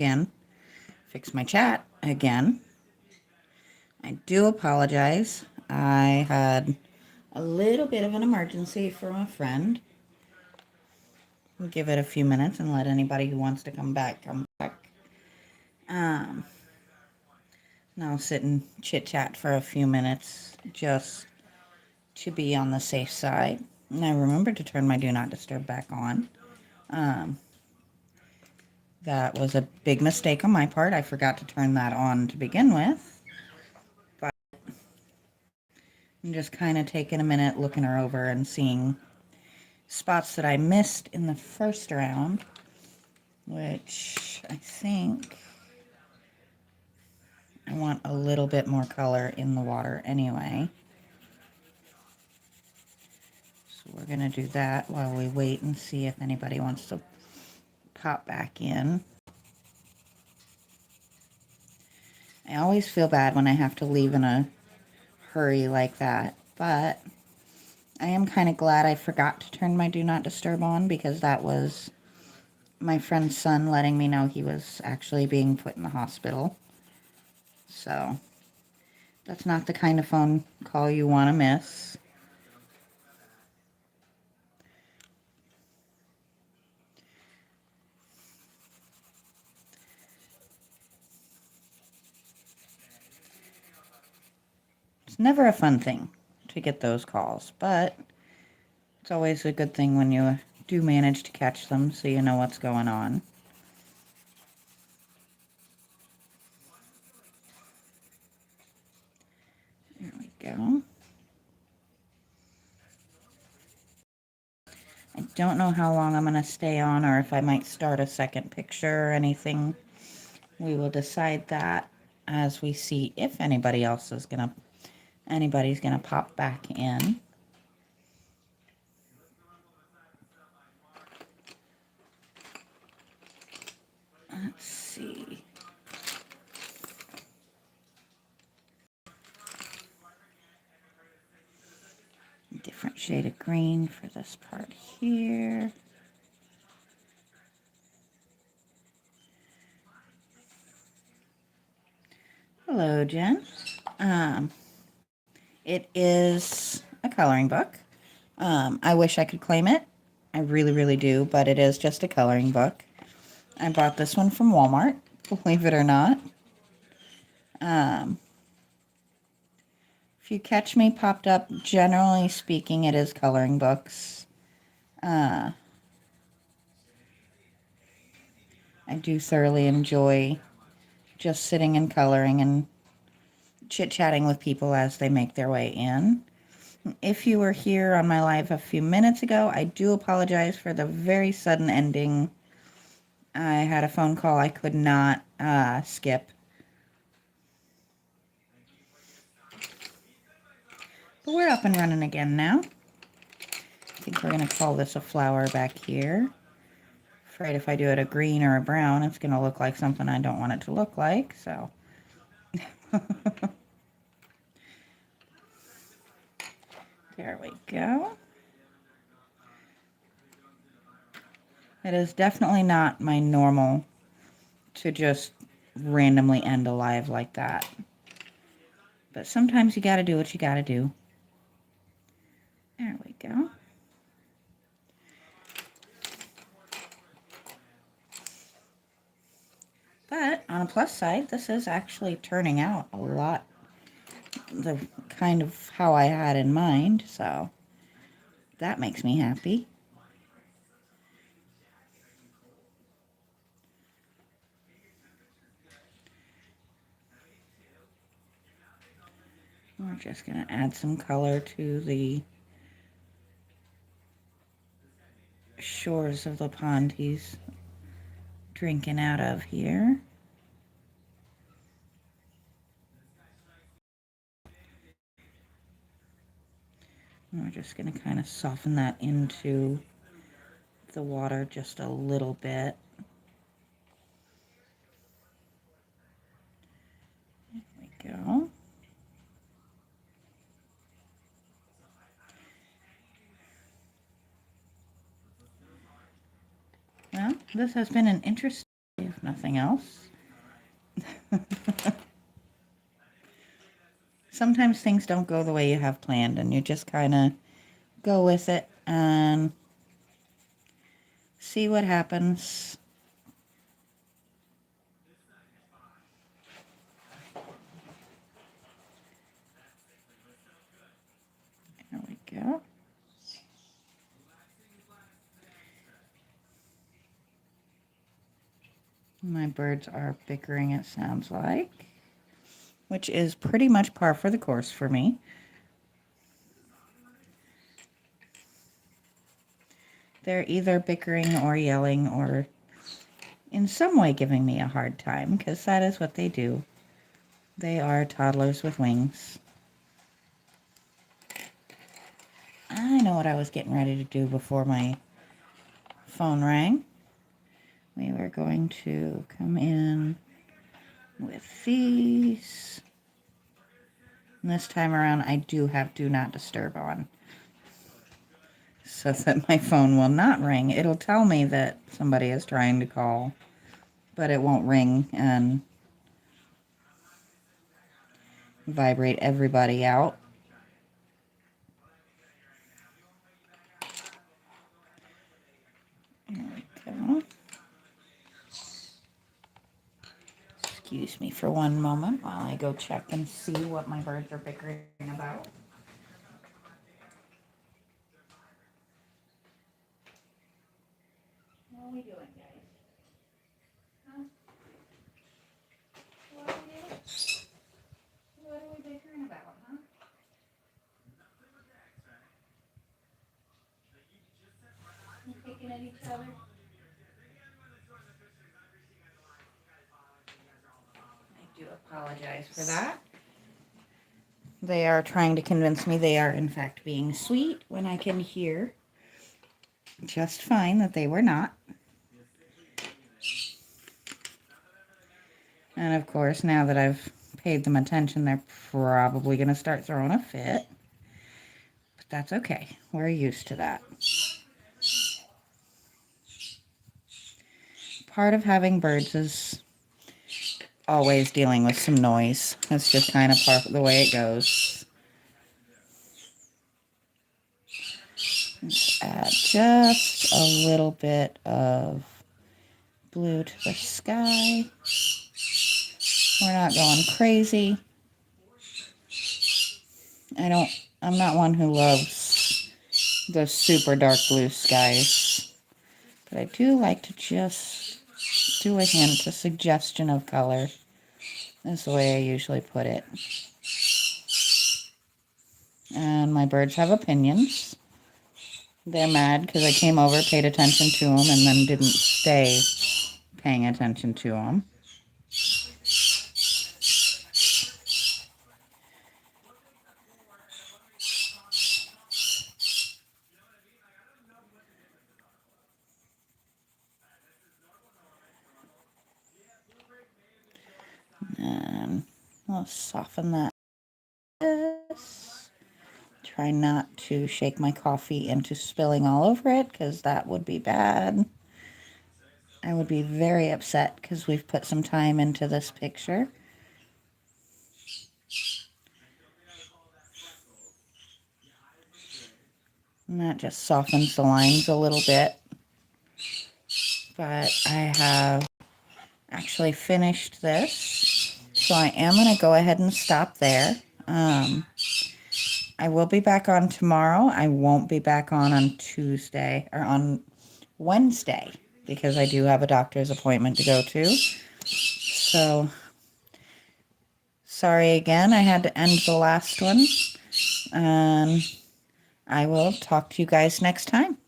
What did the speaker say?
again. Fix my chat again. I do apologize. I had a little bit of an emergency from a friend. We'll give it a few minutes and let anybody who wants to come back come back. Um, I'll sit and chit chat for a few minutes just to be on the safe side. And I remembered to turn my Do Not Disturb back on. That was a big mistake on my part. I forgot to turn that on to begin with. But I'm just kind of taking a minute, looking her over and seeing spots that I missed in the first round, which I think I want a little bit more color in the water anyway. So we're going to do that while we wait and see if anybody wants to pop back in. I always feel bad when I have to leave in a hurry like that, but I am kind of glad I forgot to turn my Do Not Disturb on, because that was my friend's son letting me know he was actually being put in the hospital. So that's not the kind of phone call you want to miss. It's never a fun thing to get those calls, but it's always a good thing when you do manage to catch them so you know what's going on. There we go. I don't know how long I'm going to stay on, or if I might start a second picture or anything. We will decide that as we see if anybody's gonna pop back in. Let's see. Different shade of green for this part here. Hello, Jen. It is a coloring book. I wish I could claim it. I really, really do, but it is just a coloring book. I bought this one from Walmart, believe it or not. If you catch me popped up, generally speaking, it is coloring books. I do thoroughly enjoy just sitting and coloring and chit-chatting with people as they make their way in. If you were here on my live a few minutes ago, I do apologize for the very sudden ending. I had a phone call I could not skip. But we're up and running again now. I think we're going to call this a flower back here. Afraid if I do it a green or a brown, it's going to look like something I don't want it to look like, so. There we go. It is definitely not my normal to just randomly end a live like that. But sometimes you gotta do what you gotta do. There we go. But on a plus side, this is actually turning out a lot the kind of how I had in mind, so that makes me happy. We're just going to add some color to the shores of the pond he's drinking out of here. And we're just going to kind of soften that into the water just a little bit. There we go. Well, this has been an interesting day of nothing else. Sometimes things don't go the way you have planned, and you just kind of go with it and see what happens. There we go. My birds are bickering, it sounds like, which is pretty much par for the course for me. They're either bickering or yelling or in some way giving me a hard time, because that is what they do. They are toddlers with wings. I know what I was getting ready to do before my phone rang. We were going to come in with these. And this time around, I do have Do Not Disturb on, so that my phone will not ring. It'll tell me that somebody is trying to call, but it won't ring and vibrate everybody out. There we go. Excuse me for one moment while I go check and see what my birds are bickering about. What are we doing, guys? Huh? What are we doing? What are we bickering about, huh? You picking at each other? I do apologize for that. They are trying to convince me they are in fact being sweet when I can hear just fine that they were not. And of course, now that I've paid them attention, they're probably going to start throwing a fit. But that's okay. We're used to that. Part of having birds is always dealing with some noise. That's just kind of part of the way it goes. Let's add just a little bit of blue to the sky. We're not going crazy. I'm not one who loves the super dark blue skies, but I do like to just do a hint, a suggestion of color. That's the way I usually put it. And my birds have opinions. They're mad because I came over, paid attention to them, and then didn't stay paying attention to them. And I'll soften that. Try not to shake my coffee into spilling all over it, because that would be bad. I would be very upset because we've put some time into this picture. And that just softens the lines a little bit. But I have actually finished this, so I am going to go ahead and stop there. I will be back on tomorrow. I won't be back on Tuesday, or on Wednesday, because I do have a doctor's appointment to go to. So, sorry again, I had to end the last one. And I will talk to you guys next time.